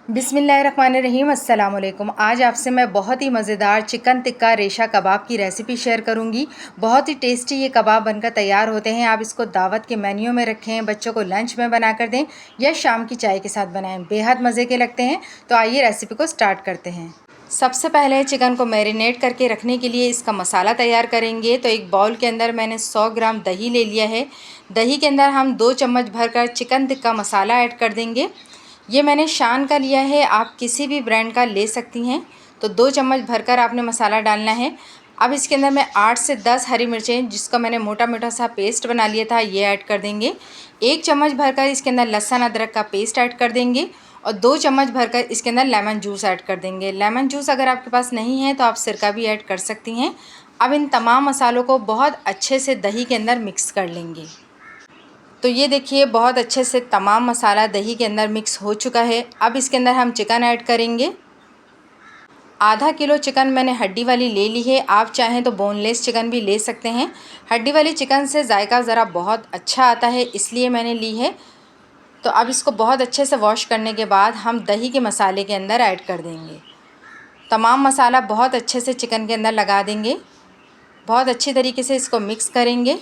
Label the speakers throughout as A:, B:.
A: बिस्मिल्लाहिर्रहमानिर्रहीम। अस्सलाम वालेकुम। आज आपसे मैं बहुत ही मज़ेदार चिकन टिक्का रेशा कबाब की रेसिपी शेयर करूंगी। बहुत ही टेस्टी ये कबाब बनकर तैयार होते हैं। आप इसको दावत के मेन्यू में रखें, बच्चों को लंच में बना कर दें या शाम की चाय के साथ बनाएं, बेहद मज़े के लगते हैं। तो आइए रेसिपी को स्टार्ट करते हैं। सबसे पहले चिकन को मैरिनेट करके रखने के लिए इसका मसाला तैयार करेंगे। तो एक बाउल के अंदर मैंने 100 ग्राम दही ले लिया है। दही के अंदर हम 2 चम्मच भरकर चिकन टिक्का मसाला ऐड कर देंगे। ये मैंने शान का लिया है, आप किसी भी ब्रांड का ले सकती हैं। तो 2 चम्मच भरकर आपने मसाला डालना है। अब इसके अंदर मैं 8 से 10 हरी मिर्चें, जिसका मैंने मोटा मोटा सा पेस्ट बना लिया था, ये ऐड कर देंगे। 1 चम्मच भरकर इसके अंदर लहसुन अदरक का पेस्ट ऐड कर देंगे और 2 चम्मच भरकर इसके अंदर लेमन जूस ऐड कर देंगे। लेमन जूस अगर आपके पास नहीं है तो आप सिरका भी ऐड कर सकती हैं। अब इन तमाम मसालों को बहुत अच्छे से दही के अंदर मिक्स कर लेंगे। तो ये देखिए बहुत अच्छे से तमाम मसाला दही के अंदर मिक्स हो चुका है। अब इसके अंदर हम चिकन ऐड करेंगे। आधा किलो चिकन मैंने हड्डी वाली ले ली है। आप चाहें तो बोनलेस चिकन भी ले सकते हैं। हड्डी वाली चिकन से जायका ज़रा बहुत अच्छा आता है, इसलिए मैंने ली है। तो अब इसको बहुत अच्छे से वॉश करने के बाद हम दही के मसाले के अंदर ऐड कर देंगे। तमाम मसाला बहुत अच्छे से चिकन के अंदर लगा देंगे। बहुत अच्छी तरीके से इसको मिक्स करेंगे।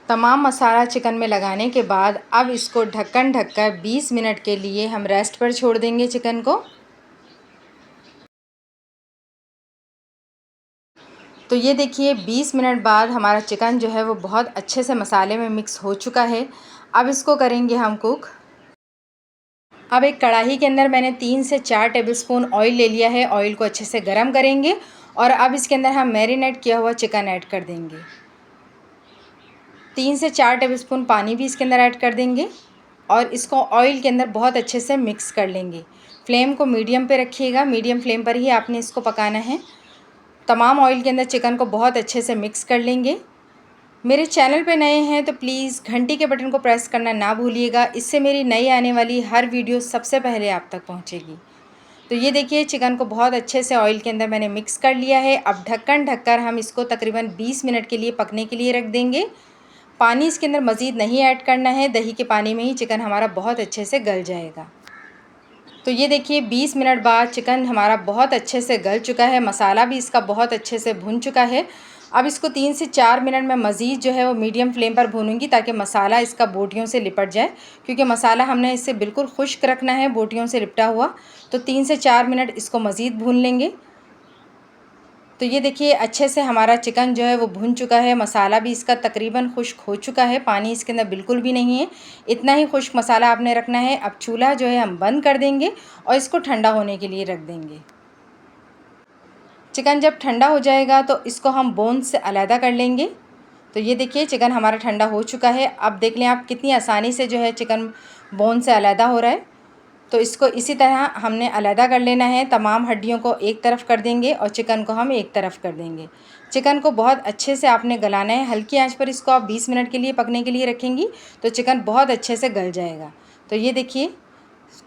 A: तमाम मसाला चिकन में लगाने के बाद अब इसको ढक्कन ढककर 20 मिनट के लिए हम रेस्ट पर छोड़ देंगे चिकन को। तो ये देखिए 20 मिनट बाद हमारा चिकन जो है वो बहुत अच्छे से मसाले में मिक्स हो चुका है। अब इसको करेंगे हम कुक। अब एक कढ़ाई के अंदर मैंने 3 से 4 टेबलस्पून ऑयल ले लिया है। ऑयल को अच्छे से गर्म करेंगे और अब इसके अंदर हम मैरिनेट किया हुआ चिकन ऐड कर देंगे। 3 से 4 टेबलस्पून पानी भी इसके अंदर ऐड कर देंगे और इसको ऑयल के अंदर बहुत अच्छे से मिक्स कर लेंगे। फ्लेम को मीडियम पे रखिएगा, मीडियम फ्लेम पर ही आपने इसको पकाना है। तमाम ऑयल के अंदर चिकन को बहुत अच्छे से मिक्स कर लेंगे। मेरे चैनल पे नए हैं तो प्लीज़ घंटी के बटन को प्रेस करना ना भूलिएगा, इससे मेरी नई आने वाली हर वीडियो सबसे पहले आप तक पहुँचेगी। तो ये देखिए चिकन को बहुत अच्छे से ऑयल के अंदर मैंने मिक्स कर लिया है। अब ढक्कन ढककर हम इसको तकरीबन 20 मिनट के लिए पकने के लिए रख देंगे। पानी इसके अंदर मज़ीद नहीं ऐड करना है, दही के पानी में ही चिकन हमारा बहुत अच्छे से गल जाएगा। तो ये देखिए 20 मिनट बाद चिकन हमारा बहुत अच्छे से गल चुका है, मसाला भी इसका बहुत अच्छे से भुन चुका है। अब इसको 3 से 4 मिनट में मज़ीद जो है वो मीडियम फ्लेम पर भूनूंगी ताकि मसाला इसका बोटियों से लिपट जाए, क्योंकि मसाला हमने इससे बिल्कुल खुश्क रखना है, बोटियों से लिपटा हुआ। तो 3 से 4 मिनट इसको मज़ीद भून लेंगे। तो ये देखिए अच्छे से हमारा चिकन जो है वो भुन चुका है, मसाला भी इसका तकरीबन खुश्क हो चुका है, पानी इसके अंदर बिल्कुल भी नहीं है। इतना ही खुश्क मसाला आपने रखना है। अब चूल्हा जो है हम बंद कर देंगे और इसको ठंडा होने के लिए रख देंगे। चिकन जब ठंडा हो जाएगा तो इसको हम बोन से अलहदा कर लेंगे। तो ये देखिए चिकन हमारा ठंडा हो चुका है। अब देख लें आप कितनी आसानी से जो है चिकन बोन से अलहदा हो रहा है। तो इसको इसी तरह हमने अलहदा कर लेना है। तमाम हड्डियों को एक तरफ कर देंगे और चिकन को हम एक तरफ कर देंगे। चिकन को बहुत अच्छे से आपने गलाना है। हल्की आंच पर इसको आप 20 मिनट के लिए पकने के लिए रखेंगी तो चिकन बहुत अच्छे से गल जाएगा। तो ये देखिए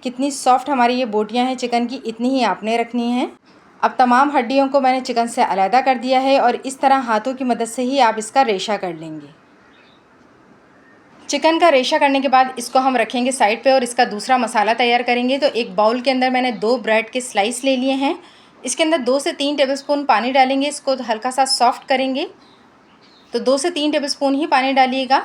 A: कितनी सॉफ्ट हमारी ये बोटियां हैं चिकन की, इतनी ही आपने रखनी है। अब तमाम हड्डियों को मैंने चिकन से अलहदा कर दिया है और इस तरह हाथों की मदद से ही आप इसका रेशा कर लेंगे। चिकन का रेशा करने के बाद इसको हम रखेंगे साइड पे और इसका दूसरा मसाला तैयार करेंगे। तो एक बाउल के अंदर मैंने 2 ब्रेड के स्लाइस ले लिए हैं। इसके अंदर 2 से 3 टेबलस्पून पानी डालेंगे, इसको हल्का सा सॉफ्ट करेंगे। तो 2 से 3 टेबलस्पून ही पानी डालिएगा।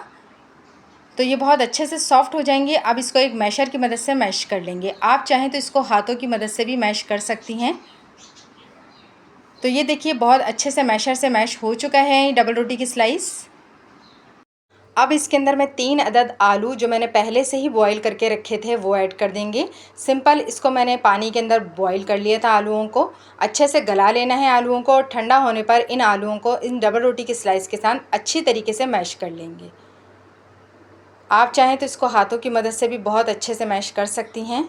A: तो ये बहुत अच्छे से सॉफ्ट हो जाएंगे। अब इसको एक मैशर की मदद से मैश कर लेंगे। आप चाहें तो इसको हाथों की मदद से भी मैश कर सकती हैं। तो ये देखिए बहुत अच्छे से मैशर से मैश हो चुका है डबल रोटी की स्लाइस। अब इसके अंदर मैं 3 अदद आलू जो मैंने पहले से ही बॉईल करके रखे थे वो ऐड कर देंगे। सिंपल इसको मैंने पानी के अंदर बॉईल कर लिया था। आलूओं को अच्छे से गला लेना है आलूओं को, और ठंडा होने पर इन आलूओं को इन डबल रोटी की स्लाइस के साथ अच्छी तरीके से मैश कर लेंगे। आप चाहें तो इसको हाथों की मदद से भी बहुत अच्छे से मैश कर सकती हैं।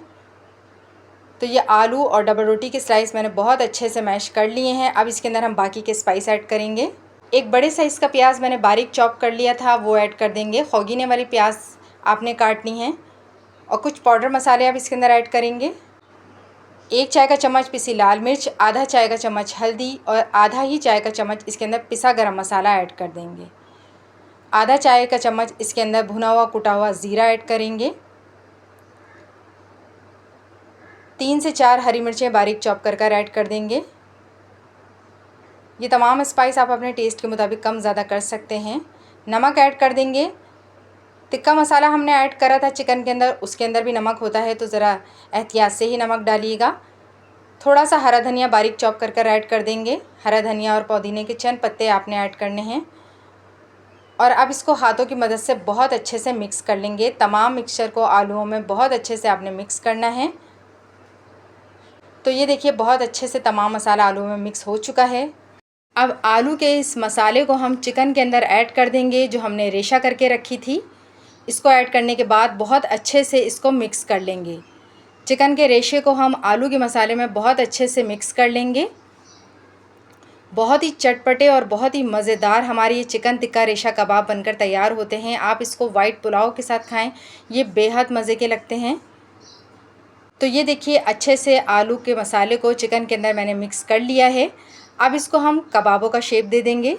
A: तो ये आलू और डबल रोटी की स्लाइस मैंने बहुत अच्छे से मैश कर लिए हैं। अब इसके अंदर हम बाकी के स्पाइस ऐड करेंगे। एक बड़े साइज़ का प्याज मैंने बारीक चॉप कर लिया था, वो ऐड कर देंगे। खौगीने वाली प्याज आपने काटनी है। और कुछ पाउडर मसाले आप इसके अंदर ऐड करेंगे। 1 चाय का चम्मच पिसी लाल मिर्च, आधा चाय का चम्मच हल्दी और आधा ही चाय का चम्मच इसके अंदर पिसा गरम मसाला ऐड कर देंगे। आधा चाय का चम्मच इसके अंदर भुना हुआ कुटा हुआ ज़ीरा ऐड करेंगे। 3 से 4 हरी मिर्चें बारीक चॉप कर ऐड कर देंगे। ये तमाम स्पाइस आप अपने टेस्ट के मुताबिक कम ज़्यादा कर सकते हैं। नमक ऐड कर देंगे। टिक्का मसाला हमने ऐड करा था चिकन के अंदर, उसके अंदर भी नमक होता है, तो ज़रा एहतियात से ही नमक डालिएगा। थोड़ा सा हरा धनिया बारीक चॉप कर ऐड कर देंगे। हरा धनिया और पुदीने के चंद पत्ते आपने ऐड करने हैं और अब इसको हाथों की मदद से बहुत अच्छे से मिक्स कर लेंगे। तमाम मिक्सचर को आलूओं में बहुत अच्छे से आपने मिक्स करना है। तो ये देखिए बहुत अच्छे से तमाम मसाला आलू में मिक्स हो चुका है। अब आलू के इस मसाले को हम चिकन के अंदर ऐड कर देंगे जो हमने रेशा करके रखी थी। इसको ऐड करने के बाद बहुत अच्छे से इसको मिक्स कर लेंगे। चिकन के रेशे को हम आलू के मसाले में बहुत अच्छे से मिक्स कर लेंगे। बहुत ही चटपटे और बहुत ही मज़ेदार हमारे ये चिकन टिक्का रेशा कबाब बनकर तैयार होते हैं। आप इसको वाइट पुलाव के साथ खाएं, ये बेहद मज़े के लगते हैं। तो ये देखिए अच्छे से आलू के मसाले को चिकन के अंदर मैंने मिक्स कर लिया है। अब इसको हम कबाबों का शेप दे देंगे।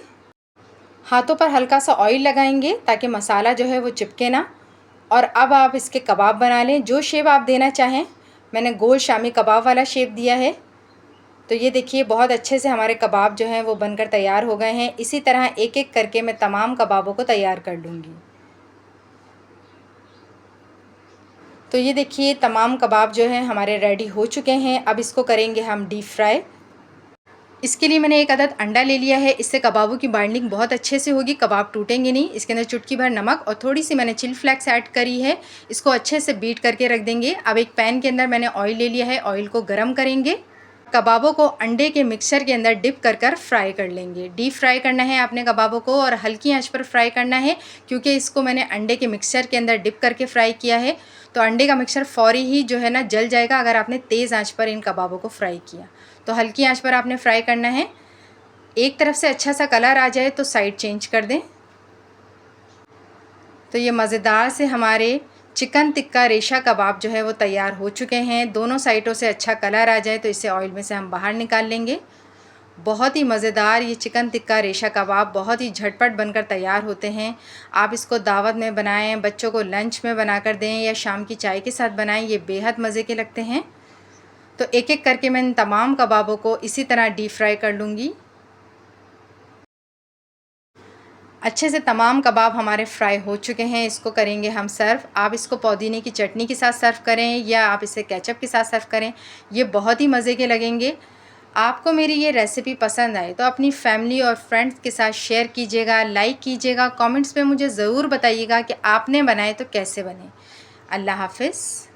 A: हाथों पर हल्का सा ऑयल लगाएंगे ताकि मसाला जो है वो चिपके ना। और अब आप इसके कबाब बना लें, जो शेप आप देना चाहें। मैंने गोल शामी कबाब वाला शेप दिया है। तो ये देखिए बहुत अच्छे से हमारे कबाब जो हैं वो बनकर तैयार हो गए हैं। इसी तरह एक एक करके मैं तमाम कबाबों को तैयार कर लूँगी। तो ये देखिए तमाम कबाब जो हैं हमारे रेडी हो चुके हैं। अब इसको करेंगे हम डीप फ्राई। इसके लिए मैंने एक अदद अंडा ले लिया है। इससे कबाबों की बाइंडिंग बहुत अच्छे से होगी, कबाब टूटेंगे नहीं। इसके अंदर चुटकी भर नमक और थोड़ी सी मैंने चिली फ्लेक्स ऐड करी है। इसको अच्छे से बीट करके रख देंगे। अब एक पैन के अंदर मैंने ऑयल ले लिया है, ऑयल को गर्म करेंगे। कबाबों को अंडे के मिक्सचर के अंदर डिप कर फ्राई कर लेंगे। डीप फ्राई करना है आपने कबाबों को और हल्की आंच पर फ्राई करना है, क्योंकि इसको मैंने अंडे के मिक्सचर के अंदर डिप करके फ्राई किया है। तो अंडे का मिक्सचर फ़ौरी ही जो है ना जल जाएगा अगर आपने तेज़ आंच पर इन कबाबों को फ्राई किया। तो हल्की आंच पर आपने फ्राई करना है। एक तरफ से अच्छा सा कलर आ जाए तो साइड चेंज कर दें। तो ये मज़ेदार से हमारे चिकन टिक्का रेशा कबाब जो है वो तैयार हो चुके हैं। दोनों साइडों से अच्छा कलर आ जाए तो इसे ऑयल में से हम बाहर निकाल लेंगे। बहुत ही मज़ेदार ये चिकन टिक्का रेशा कबाब बहुत ही झटपट बनकर तैयार होते हैं। आप इसको दावत में बनाएं, बच्चों को लंच में बनाकर दें या शाम की चाय के साथ बनाएं, ये बेहद मज़े के लगते हैं। तो एक एक करके मैं इन तमाम कबाबों को इसी तरह डीप फ्राई कर लूँगी। अच्छे से तमाम कबाब हमारे फ्राई हो चुके हैं। इसको करेंगे हम सर्व। आप इसको पुदीने की चटनी के साथ सर्व करें या आप इसे केचप के साथ सर्व करें, ये बहुत ही मज़े के लगेंगे। आपको मेरी ये रेसिपी पसंद आए तो अपनी फैमिली और फ्रेंड्स के साथ शेयर कीजिएगा, लाइक कीजिएगा, कमेंट्स में मुझे ज़रूर बताइएगा कि आपने बनाए तो कैसे बने। अल्लाह हाफ़िज़।